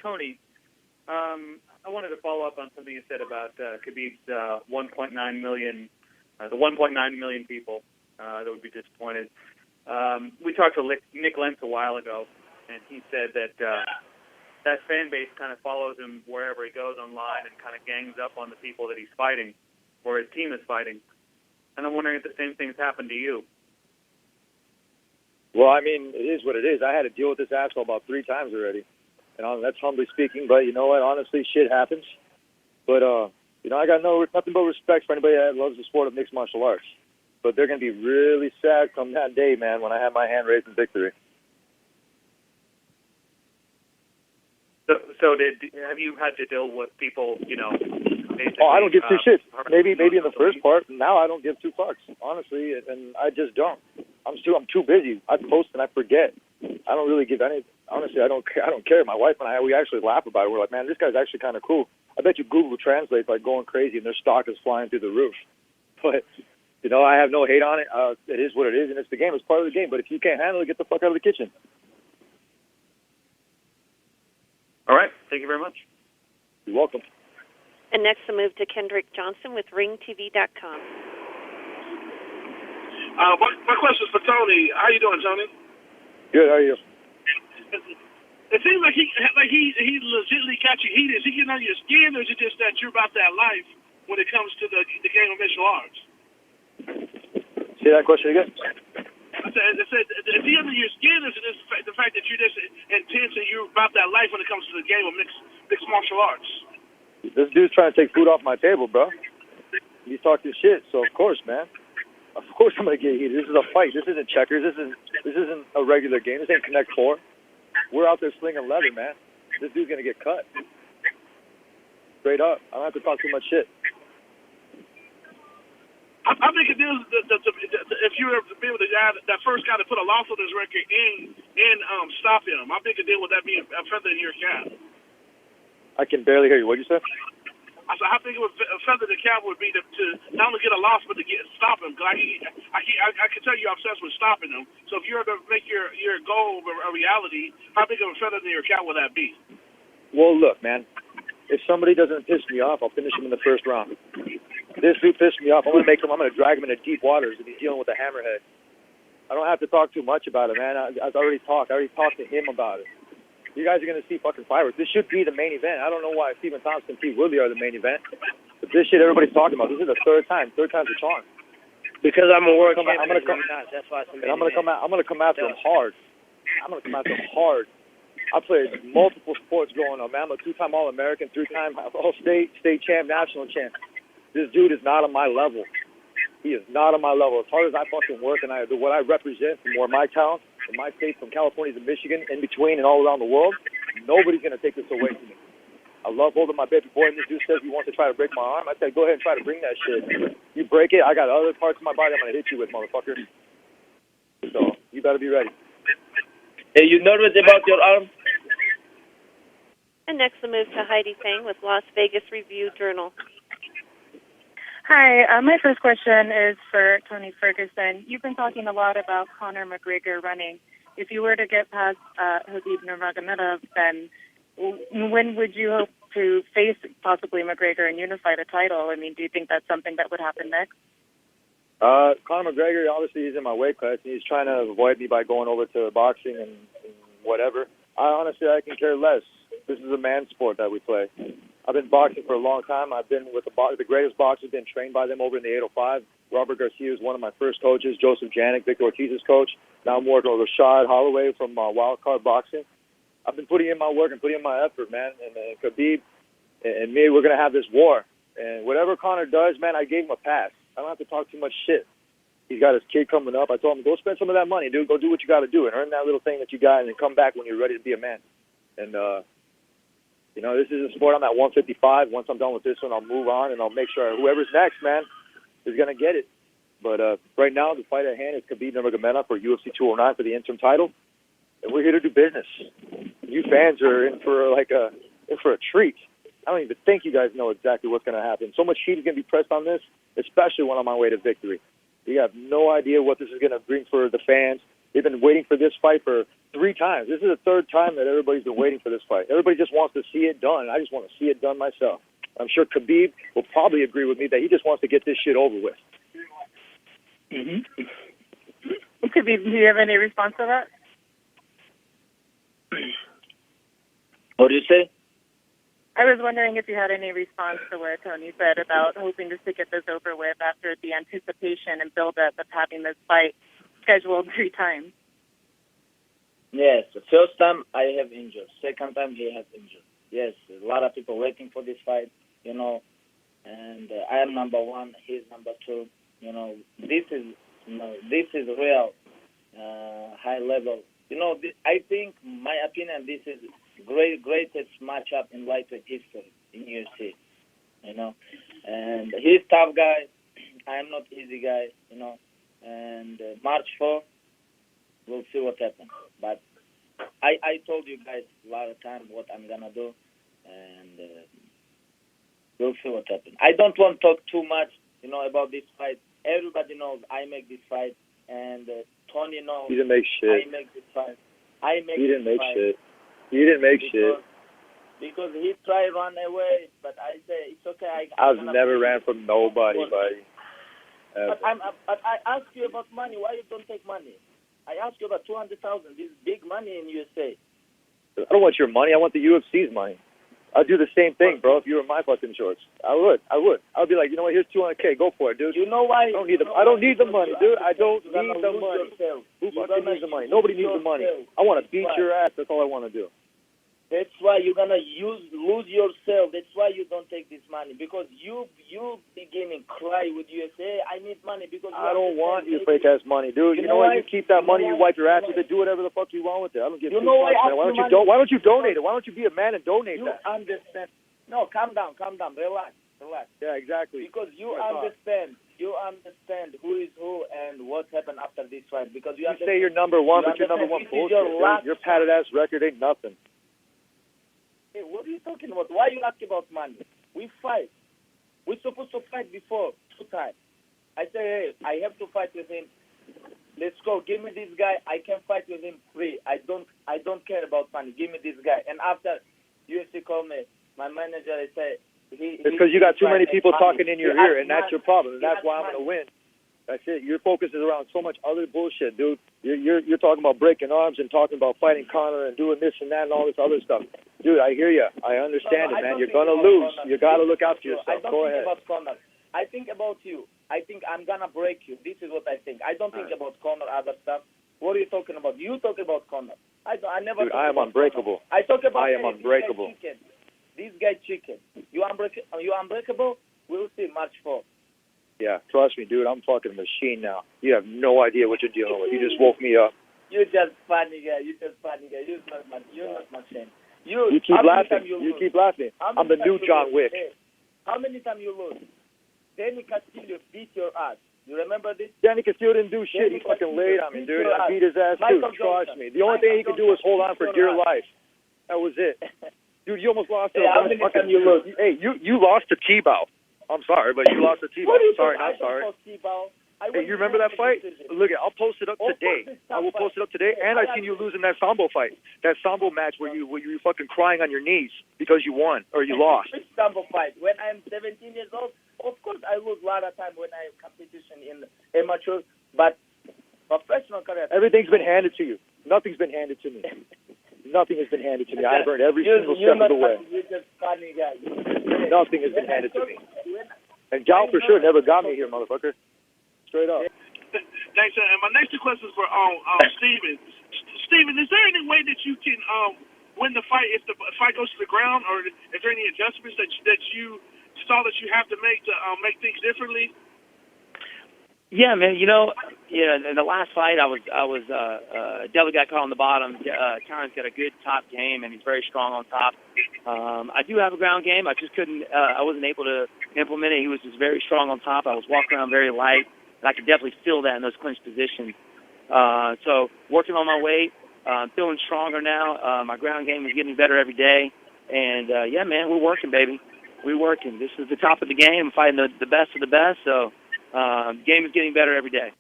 Tony, I wanted to follow up on something you said about Khabib's 1.9 million, the 1.9 million people that would be disappointed. We talked to Nick Lentz a while ago, and he said that that fan base kind of follows him wherever he goes online and kind of gangs up on the people that he's fighting or his team is fighting. And I'm wondering if the same thing's happened to you. Well, I mean, it is what it is. I had to deal with this asshole about 3 times already. And that's humbly speaking, but you know what? Honestly, shit happens. But, you know, I got nothing but respect for anybody that loves the sport of mixed martial arts. But they're going to be really sad come that day, man, when I have my hand raised in victory. So have you had to deal with people, you know, basically... Oh, I don't give 2 shits. Maybe in the first part. Now I don't give 2 fucks, honestly, and I just don't. I'm too busy. I post and I forget. I don't really give any... Honestly, I don't care. My wife and I, we actually laugh about it. We're like, man, this guy's actually kind of cool. I bet you Google Translate like going crazy and their stock is flying through the roof. But, you know, I have no hate on it. It is what it is, and it's the game. It's part of the game. But if you can't handle it, get the fuck out of the kitchen. All right. Thank you very much. You're welcome. And next, we'll move to Kendrick Johnson with RingTV.com. My question is for Tony. How you doing, Tony? Good. How are you? It seems like he legitimately got you heated. Is he getting under your skin, or is it just that you're about that life when it comes to the game of martial arts? Say that question again. I said, is he under your skin, or is it just the fact that you're just intense and you're about that life when it comes to the game of mixed martial arts? This dude's trying to take food off my table, bro. He's talking shit, so of course, man. Of course I'm gonna get heated. This is a fight. This isn't checkers. This isn't a regular game. This ain't Connect 4. We're out there slinging leather, man. This dude's gonna get cut. Straight up. I don't have to talk too much shit. I think it is if you were to be able to that first guy to put a loss on his record and stop him. I think it would that be a feather in your cap. I can barely hear you. What did you say? I said, I think it would a feather in the cap would be to not only get a loss, but to stop him. Cause I can tell you're obsessed with stopping him. So if you were to make your goal a reality, how big of a feather in your cap would that be? Well, look, man. If somebody doesn't piss me off, I'll finish him in the first round. This dude pissed me off. I'm gonna drag him into deep waters if he's dealing with a hammerhead. I don't have to talk too much about it, man. I've already talked. I already talked to him about it. You guys are going to see fucking fireworks. This should be the main event. I don't know why Stephen Thompson and Pete Woodley are the main event. But this shit everybody's talking about. This is the third time. Third time's a charm. Because I'm a world champion. I'm going to come after him hard. I'm going to come after him hard. I played multiple sports growing up, man. I'm a 2-time All-American, 3-time All-State, state champ, national champ. This dude is not on my level. He is not on my level. As hard as I fucking work and what I represent from where my town, from my state, from California to Michigan, in between and all around the world, nobody's going to take this away from me. I love holding my baby boy, and this dude says he wants to try to break my arm. I say, go ahead and try to bring that shit. You break it, I got other parts of my body I'm going to hit you with, motherfucker. So, you better be ready. Hey, you nervous about your arm? And next we'll move to Heidi Fang with Las Vegas Review-Journal. Hi, my first question is for Tony Ferguson. You've been talking a lot about Conor McGregor running. If you were to get past Khabib Nurmagomeodv, then when would you hope to face possibly McGregor and unify the title? I mean, do you think that's something that would happen next? Conor McGregor, obviously, he's in my weight class, and he's trying to avoid me by going over to boxing and whatever. I can care less. This is a man's sport that we play. I've been boxing for a long time. I've been with the greatest boxers, been trained by them over in the 805. Robert Garcia is one of my first coaches. Joseph Janik, Victor Ortiz's coach. Now I'm working with Rashad Holloway from Wildcard Boxing. I've been putting in my work and putting in my effort, man. And Khabib and me, we're going to have this war. And whatever Conor does, man, I gave him a pass. I don't have to talk too much shit. He's got his kid coming up. I told him, go spend some of that money, dude. Go do what you got to do and earn that little thing that you got and then come back when you're ready to be a man. And, you know, this is a sport. I'm at 155. Once I'm done with this one, I'll move on, and I'll make sure whoever's next, man, is going to get it. But right now, the fight at hand is Khabib Nurmagomeodv for UFC 209 for the interim title, and we're here to do business. You fans are in for a treat. I don't even think you guys know exactly what's going to happen. So much heat is going to be pressed on this, especially when I'm on my way to victory. You have no idea what this is going to bring for the fans. They've been waiting for this fight for 3 times. This is the 3rd time that everybody's been waiting for this fight. Everybody just wants to see it done. I just want to see it done myself. I'm sure Khabib will probably agree with me that he just wants to get this shit over with. Khabib, do you have any response to that? What do you say? I was wondering if you had any response to what Tony said about hoping just to get this over with after the anticipation and build-up of having this fight scheduled 3 times. Yes, the first time I have injured. Second time he has injured. Yes, a lot of people waiting for this fight, you know, and I am number 1, he's number 2. You know, this is real high level. You know, I think, my opinion, this is greatest matchup in lightweight history in UFC. You know, and he's tough guy. I am not easy guy. You know, and March 4, we'll see what happens. But I told you guys a lot of times what I'm gonna do, and we'll see what happens. I don't want to talk too much, you know, about this fight. Everybody knows I make this fight, and Tony knows. You didn't make shit. I make this fight. You didn't make shit. You didn't make shit. Because he tried to run away, but I say it's okay. I've never ran from nobody, buddy. But I ask you about money. Why you don't take money? I ask you about 200,000. This is big money in USA. I don't want your money. I want the UFC's money. I'd do the same thing, bro, if you were in my fucking shorts. I would. I'd be like, you know what, here's 200K, go for it, dude. You know why? I don't need the money, dude. I don't need the money. Who fucking needs the money? Nobody needs the money. I want to beat your ass. That's all I want to do. That's why you're gonna lose yourself. That's why you don't take this money, because you beginning cry with USA. I need money because I don't want your fake ass money, dude. You know what? You keep that money. You wipe your ass with it. Do whatever the fuck you want with it. I don't give a fuck, man. Why don't you donate it? Why don't you be a man and donate that? You understand? No, calm down, relax. Yeah, exactly. Because you understand who is who and what happened after this fight. Because you say you're number 1, but you're number 1 bullshit. Your padded ass record ain't nothing. Hey, what are you talking about? Why you ask about money? We fight. We're supposed to fight before 2 times. I say, hey, I have to fight with him. Let's go. Give me this guy. I can fight with him free. I don't care about money. Give me this guy. And after UFC called me, my manager, I say, it's because you got too many people talking in your ear, and that's your problem. And that's why I'm going to win. That's it. Your focus is around so much other bullshit, dude. You're talking about breaking arms and talking about fighting Conor and doing this and that and all this other stuff. Dude, I hear you. I understand it, man. You're going to lose. You got to look out for yourself. Go ahead. I don't think about Conor. I think about you. I think I'm going to break you. This is what I think. I don't think about Conor, other stuff. What are you talking about? You talk about Conor. I never. Dude, I am unbreakable. I talk about. I am unbreakable. This guy chicken. You unbreakable? We'll see March 4th. Yeah, trust me, dude. I'm fucking a machine now. You have no idea what you're dealing with. You just woke me up. You're just funny guy. You're not my friend. You keep laughing. You keep laughing. I'm the new John Wick. Hey, how many times you lose? Danny Castillo beat your ass. You remember this? Danny Castillo didn't do shit. He fucking laid on me, dude. I beat his ass, too. Trust me. The only thing he could do was hold on for dear life. That was it. Dude, you almost lost to how many times you lose? Hey, you lost to T-Bow. I'm sorry, but you lost to T-Bow. Sorry, not sorry. Hey, you remember that fight? Look, I'll post it up today. I will post it up today, and I seen you lose in that Sambo fight. That Sambo match where you were fucking crying on your knees because you won or you lost. Which Sambo fight? When I'm 17 years old, of course I lose a lot of time when I have competition in amateur, but professional career. Everything's been handed to you. Nothing's been handed to me. Nothing has been handed to me. I've earned every single step of the way. You're just funny guy. Nothing has been handed to me. And Gal for sure never got me here, motherfucker. Straight up. Thanks. And my next 2 questions for Steven. Steven, is there any way that you can win the fight if the fight goes to the ground, or is there any adjustments that you saw that you have to make things differently? Yeah, man. You know, in the last fight, I was definitely got caught on the bottom. Connor's got a good top game, and he's very strong on top. I do have a ground game. I just couldn't. I wasn't able to implement it. He was just very strong on top. I was walking around very light, and I could definitely feel that in those clinch positions. So working on my weight, feeling stronger now. My ground game is getting better every day, and yeah, man, we're working, baby. We're working. This is the top of the game. I'm fighting the best of the best. So. Game is getting better every day.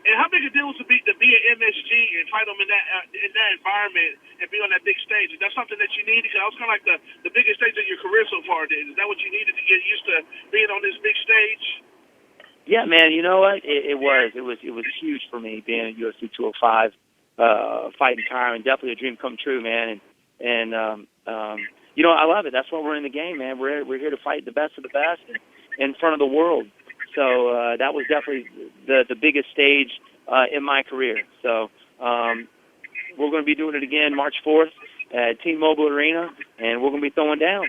And how big a deal was to be at MSG and fight them in that environment and be on that big stage? Is that something that you needed? Because that was kind of like the biggest stage of your career so far. Is that what you needed to get used to being on this big stage? Yeah, man. You know what? It was huge for me being at UFC 205, fighting Kyron. Definitely a dream come true, man. And you know, I love it. That's why we're in the game, man. We're here to fight the best of the best in front of the world. So that was definitely the biggest stage in my career. So we're going to be doing it again March 4th at T-Mobile Arena, and we're going to be throwing down.